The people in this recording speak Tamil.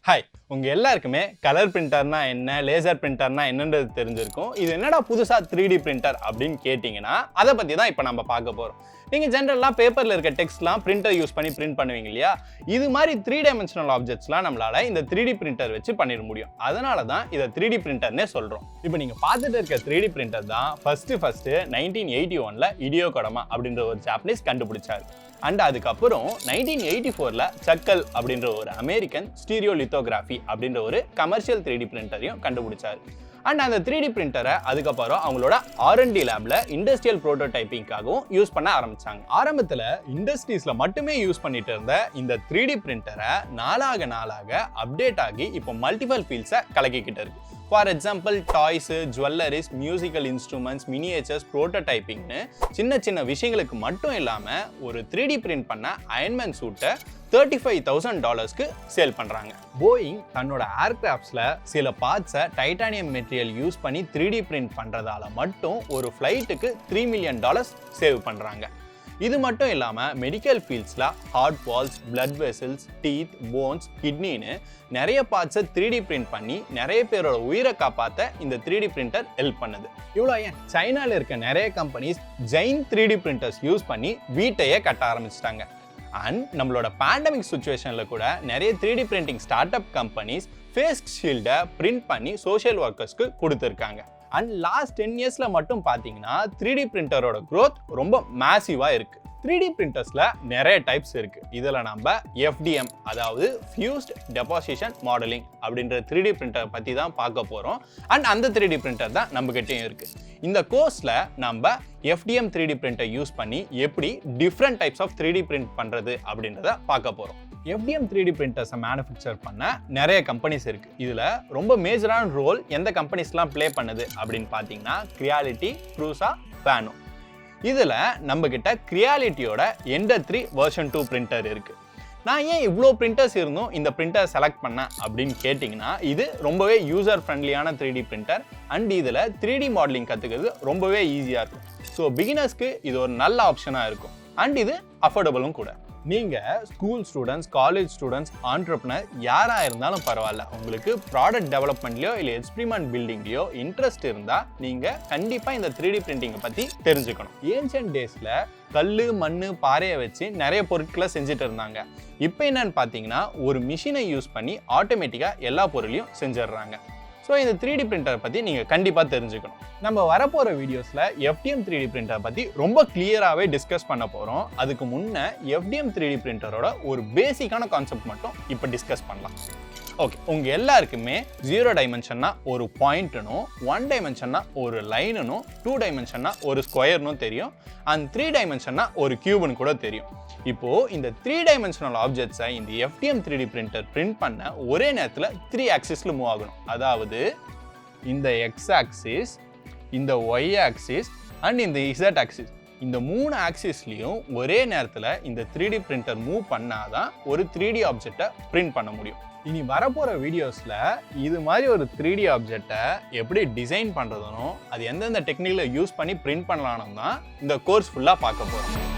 ஹாய், உங்க எல்லாருக்குமே கலர் பிரிண்டர்னா என்ன, லேசர் பிரிண்டர்னா என்னன்றது தெரிஞ்சிருக்கும். இது என்னடா புதுசா 3D பிரிண்டர் அப்படின்னு கேட்டிங்கன்னா அதை பத்தி தான் இப்போ நம்ம பார்க்க போறோம். நீங்க ஜெனரலா பேப்பர்ல இருக்க டெக்ஸ்ட்லாம் பிரிண்டர் யூஸ் பண்ணி பிரிண்ட் பண்ணுவீங்க இல்லையா? இது மாதிரி 3 டைமென்ஷனல் ஆப்ஜெக்ட்ஸ்லாம் நம்மளால இந்த 3D பிரிண்டர் வச்சு பண்ணிட முடியும். அதனால தான் இதை 3D பிரிண்டர்னே சொல்றோம். இப்போ நீங்க பார்த்துட்டு இருக்க 3D பிரிண்டர் தான் ஃபர்ஸ்ட் 1981ல இடியோ கொடமா அப்படின்ற ஒரு ஜாப்பனீஸ் கண்டுபிடிச்சாரு. அண்ட் அதுக்கப்புறம் 1984ல சக்கல் அப்படின்ற ஒரு அமெரிக்கன் ஸ்டீரியோலித்தோகிராஃபி அப்படின்ற ஒரு கமர்ஷியல் 3D பிரிண்டரையும் கண்டுபிடிச்சாரு. அண்ட் அந்த 3D பிரிண்டரை அதுக்கப்புறம் அவங்களோட R&D லேப்ல இண்டஸ்ட்ரியல் ப்ரோட்டோடைப்பிங்காகவும் யூஸ் பண்ண ஆரம்பிச்சாங்க. ஆரம்பத்தில் இண்டஸ்ட்ரீஸ்ல மட்டுமே யூஸ் பண்ணிட்டு இருந்த இந்த 3D பிரிண்டரை நாளாக அப்டேட் ஆகி இப்போ மல்டிபிள் ஃபீல்ட்ஸை கலக்கிக்கிட்டு இருக்கு. For example toys, jewelleries, musical instruments, miniatures, ப்ரோட்டோடைப்பிங்னு சின்ன விஷயங்களுக்கு மட்டும் இல்லாமல் ஒரு 3D பிரிண்ட் பண்ண அயன்மேன் சூட்டை $35,000க்கு சேல் பண்ணுறாங்க. போயிங் தன்னோட ஏர்கிராஃப்ட்ஸில் சில பார்ட்ஸை டைட்டானியம் மெட்டீரியல் யூஸ் பண்ணி 3D பிரிண்ட் பண்ணுறதால மட்டும் ஒரு ஃப்ளைட்டுக்கு $3 மில்லியன் சேவ் பண்ணுறாங்க. இது மட்டும் இல்லாமல் மெடிக்கல் ஃபீல்ட்ஸில் heart walls, blood vessels, teeth, bones, கிட்னின்னு நிறைய பார்ட்ஸை 3D பிரிண்ட் பண்ணி நிறைய பேரோட உயிரை காப்பாற்ற இந்த 3D பிரிண்டர் ஹெல்ப் பண்ணுது. இவ்வளோ ஏன், சைனாவில் இருக்க நிறைய companies Jain 3D printers use பண்ணி வீட்டையே கட்ட ஆரம்பிச்சிட்டாங்க. அண்ட் நம்மளோட பேண்டமிக் சுச்சுவேஷனில் கூட நிறைய 3D printing start up companies face ஷீல்டை பிரிண்ட் பண்ணி சோஷியல் ஒர்க்கர்ஸ்க்கு கொடுத்துருக்காங்க. அண்ட் லாஸ்ட் 10 இயர்ஸ்ல மட்டும் பார்த்தீங்கன்னா 3D பிரிண்டரோட growth ரொம்ப மேசிவாக இருக்கு. 3D பிரிண்டர்ஸ்ல நிறைய டைப்ஸ் இருக்கு. இதில் நம்ம FDM, அதாவது ஃபியூஸ்ட் டெபாசிஷன் மாடலிங் அப்படின்ற 3D பிரிண்டர் பற்றி தான் பார்க்க போகிறோம். அண்ட் அந்த 3D பிரிண்டர் தான் நம்மகிட்டயும் இருக்கு. இந்த கோர்ஸில் நம்ம FDM 3D பிரிண்டர் யூஸ் பண்ணி எப்படி different types of 3D print பண்ணுறது அப்படின்றத பார்க்க போகிறோம். FDM 3D பிரிண்டர்ஸை மேனுஃபேக்சர் பண்ண நிறைய கம்பெனிஸ் இருக்கு. இதுல ரொம்ப மேஜரான ரோல் எந்த கம்பெனிஸ்லாம் ப்ளே பண்ணுது அப்படின்னு பார்த்தீங்கன்னா கிரியாலிட்டி, ப்ரூசா, பேனோ. இதுல நம்ம கிட்ட கிரியாலிட்டியோட எண்டர் 3 வெர்ஷன் 2 பிரிண்டர் இருக்கு. நான் ஏன் இவ்வளோ பிரிண்டர்ஸ் இருந்தும் இந்த பிரிண்டர் செலக்ட் பண்ணேன் அப்படின்னு கேட்டிங்கன்னா, இது ரொம்பவே யூசர் ஃப்ரெண்ட்லியான 3D பிரிண்டர். அண்ட் இதில் 3D மாடலிங் கற்றுக்கிறது ரொம்பவே ஈஸியாக இருக்கும். ஸோ பிகினர்ஸ்க்கு இது ஒரு நல்ல ஆப்ஷனாக இருக்கும். அண்ட் இது அஃபோர்டபுளும் கூட. நீங்கள் school students, college students, entrepreneur யாராக இருந்தாலும் பரவாயில்ல, உங்களுக்கு ப்ராடக்ட் டெவலப்மெண்ட்லையோ இல்லை எக்ஸ்பிரிமெண்ட் பில்டிங்லையோ இன்ட்ரெஸ்ட் இருந்தால் நீங்கள் கண்டிப்பாக இந்த 3D பிரிண்டிங்கை பற்றி தெரிஞ்சுக்கணும். ஏன்ஷியன்ட் டேஸில் கல், மண், பாறையை வச்சு நிறைய பொருட்களை செஞ்சுட்டு இருந்தாங்க. இப்போ என்னன்னு பார்த்தீங்கன்னா ஒரு மிஷினை யூஸ் பண்ணி ஆட்டோமேட்டிக்காக எல்லா பொருளையும் செஞ்சிடுறாங்க. ஸோ இந்த 3D பிரிண்டரை பற்றி நீங்கள் கண்டிப்பாக தெரிஞ்சுக்கணும். நம்ம வரப்போகிற வீடியோஸில் FDM 3D பிரிண்டரை பற்றி ரொம்ப கிளியராகவே டிஸ்கஸ் பண்ண போகிறோம். அதுக்கு முன்னே FDM 3D பிரிண்டரோட ஒரு பேசிக்கான கான்செப்ட் மட்டும் இப்போ டிஸ்கஸ் பண்ணலாம். ஓகே, உங்கள் எல்லாருக்குமே 0 டைமென்ஷன்னா ஒரு பாயிண்ட்னும், 1 டைமென்ஷன்னா ஒரு லைனும், 2 டைமென்ஷன்னா ஒரு ஸ்கொயர்னும் தெரியும். அண்ட் 3 டைமென்ஷன்னா ஒரு கியூப்னு கூட தெரியும். இப்போ இந்த 3 டைமென்ஷனல் ஆப்ஜெக்ட்ஸை இந்த FDM 3D பிரிண்டர் பிரிண்ட் பண்ண ஒரே நேரத்தில் 3 ஆக்சிஸ்ல மூவ் ஆகணும். அதாவது இந்த X ஆக்சிஸ், இந்த Y ஆக்சிஸ் அண்ட் இந்த Z ஆக்சிஸ், இந்த 3 ஆக்சிஸ்லையும் ஒரே நேரத்தில் இந்த 3D பிரிண்டர் மூவ் பண்ணாதான் ஒரு 3D ஆப்ஜெக்டை பிரிண்ட் பண்ண முடியும். இனி வரப்போகிற வீடியோஸில் இது மாதிரி ஒரு 3D ஆப்ஜெக்டை எப்படி டிசைன் பண்ணுறதுனும் அது எந்தெந்த டெக்னிக்கில் யூஸ் பண்ணி பிரிண்ட் பண்ணலான்னு தான் இந்த கோர்ஸ் ஃபுல்லாக பார்க்க போகிறோம்.